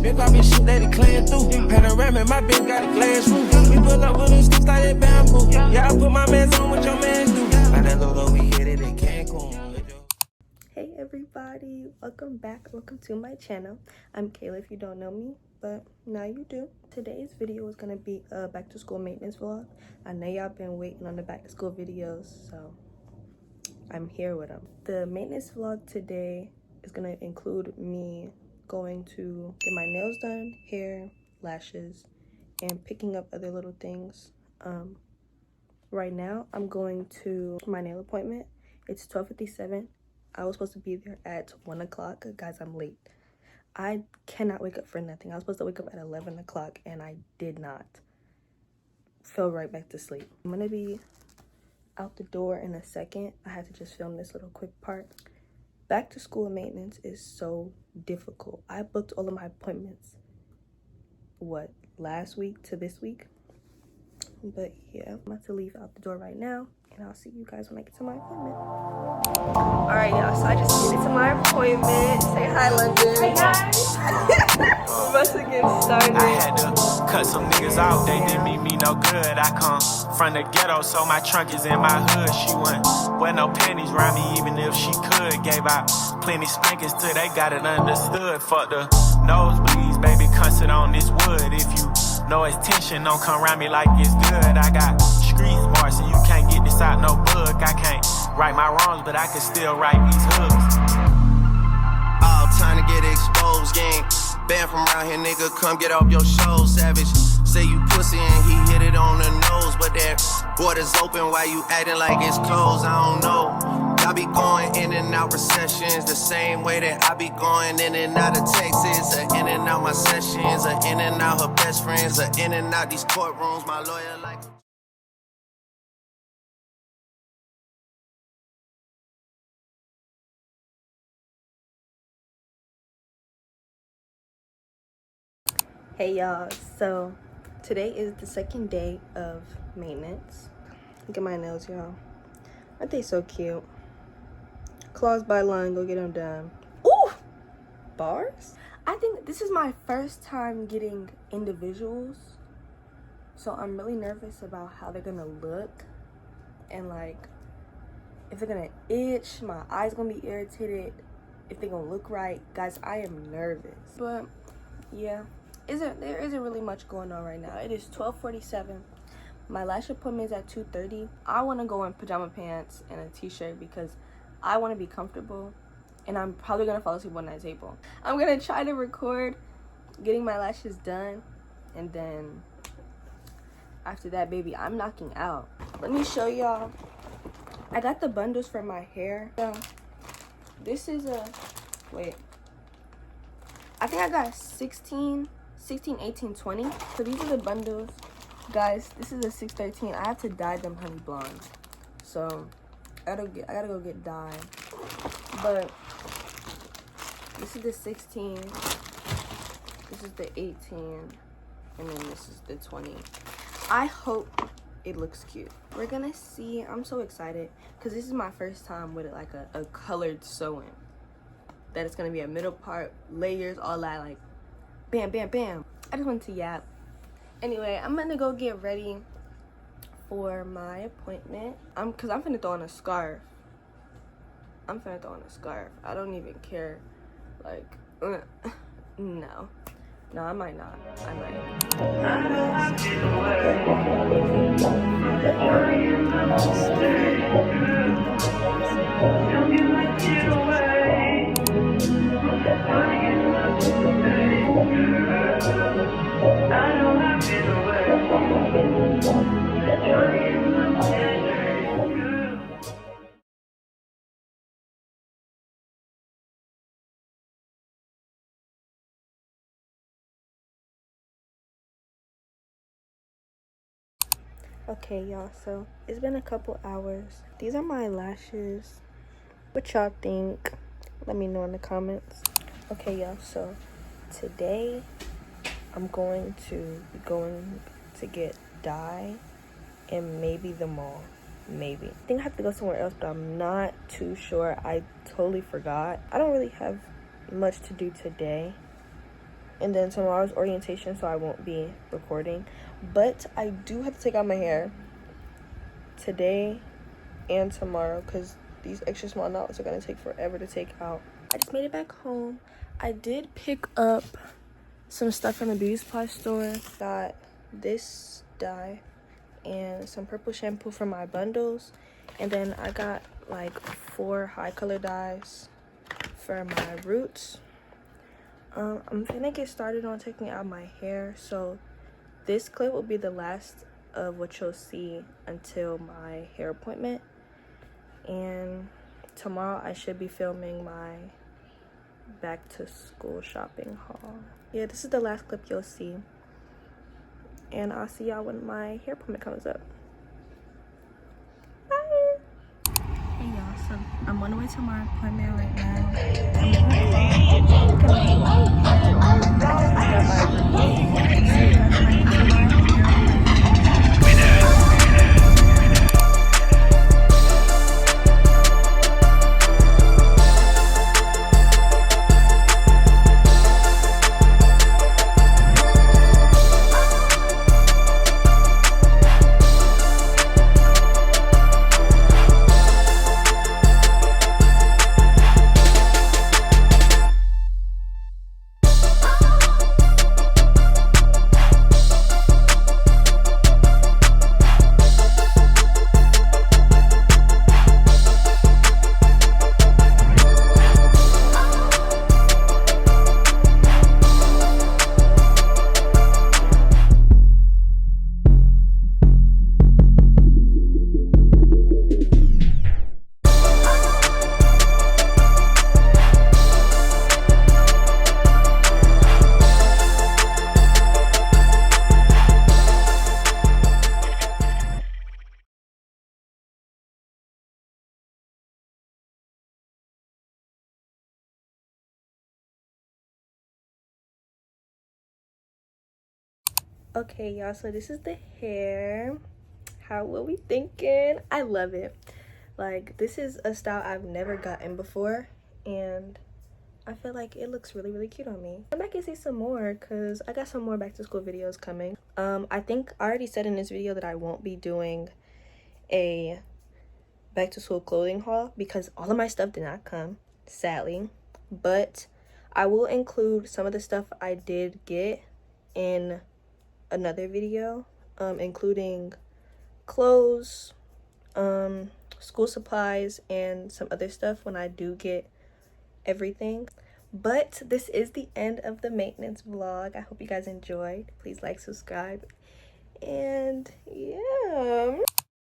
Big pop and shit, let it clean through. Panoramic, my bitch got a glass roof. We pull up with them sticks like that bamboo. Yeah, I put my mans on what your mans do. By that low, we hit it in Cancun. Hey everybody, welcome back, welcome to my channel. I'm Kayla if you don't know me, but now you do. Today's video is gonna be a back to school maintenance vlog. I know y'all been waiting on the back to school videos, so I'm here with them. The maintenance vlog today is gonna include me going to get my nails done, hair, lashes, and picking up other little things. Right now I'm going to my nail appointment. It's 12:57. I was supposed to be there at 1 o'clock. Guys, I'm late. I cannot wake up for nothing. I was supposed to wake up at 11 o'clock and I did not. Fell right back to sleep. I'm gonna be out the door in a second. I had to just film this little quick part. Back to school maintenance is so difficult. I booked all of my appointments, last week to this week? But yeah, I'm about to leave out the door right now. And I'll see you guys when I get to my appointment. Alright, y'all, so I just made it to my appointment. Say hi, London. Hey, guys. We're about to get started. I had to cut some niggas off, they didn't mean me no good. I come from the ghetto, so my trunk is in my hood. She wouldn't wear no panties around me, even if she could. Gave out plenty spankings till they got it understood. Fuck the nosebleeds, baby, come sit on this wood. If you know it's tension, don't come around me like it's good. I got street smart, so you can't get this out no book. I can't right my wrongs, but I can still write these hooks. All time to get exposed, gang. Banned from around here, nigga, come get off your show, savage. Say you pussy and he hit it on the nose, but that border's open, why you acting like it's closed? I don't know. I be going in and out recessions the same way that I be going in and out of Texas, or in and out my sessions, or in and out her best friends, or in and out these courtrooms. My lawyer like. Hey y'all, so today is the second day of maintenance. Look at my nails, y'all. Aren't they so cute? Claws by line, go get them done. Ooh! Bars? I think this is my first time getting individuals. So I'm really nervous about how they're gonna look. And like, if they're gonna itch, my eyes gonna be irritated. If they're gonna look right. Guys, I am nervous. But yeah, there isn't really much going on right now. It is 12:47. My lash appointment is at 2:30. I wanna go in pajama pants and a t-shirt because I want to be comfortable, and I'm probably gonna fall asleep on that table. I'm gonna try to record getting my lashes done, and then after that, baby, I'm knocking out. Let me show y'all. I got the bundles for my hair. So this is a I think I got 16, 18, 20. So these are the bundles, guys. This is a 613. I have to dye them honey blondes, so I gotta go get dye. But this is the 16, this is the 18, and then this is the 20. I hope it looks cute. We're gonna see. I'm so excited because this is my first time with like a colored sewing. That it's gonna be a middle part, layers, all that, like bam, bam, bam. I just wanted to yap. Anyway, I'm gonna go get ready for my appointment. Cause I'm finna throw on a scarf. I don't even care. Like, no, I might not. I Okay, y'all, so it's been a couple hours. These are my lashes. What y'all think? Let me know in the comments. Okay, y'all, so today I'm going to get dye and maybe the mall. Maybe. I think I have to go somewhere else, but I'm not too sure. I totally forgot. I don't really have much to do today. and then tomorrow's orientation, so I won't be recording. But I do have to take out my hair today and tomorrow because these extra small knots are going to take forever to take out. I just made it back home. I did pick up some stuff from the beauty supply store. Got this dye and some purple shampoo for my bundles, and then I got like 4 high color dyes for my roots. I'm gonna get started on taking out my hair, so this clip will be the last of what you'll see until my hair appointment, and tomorrow I should be filming my back to school shopping haul. Yeah, this is the last clip you'll see, and I'll see y'all when my hair appointment comes up. Bye. Hey y'all, so I'm on the way to my appointment right now. Okay y'all, so this is the hair. How were we thinking? I love it. Like, this is a style I've never gotten before, and I feel like it looks really cute on me. Come back and see some more because I got some more back to school videos coming. I think I already said in this video that I won't be doing a back to school clothing haul because all of my stuff did not come, sadly, but I will include some of the stuff I did get in another video, including clothes, school supplies, and some other stuff when I do get everything. But this is the end of the maintenance vlog. I hope you guys enjoyed. Please like, subscribe, and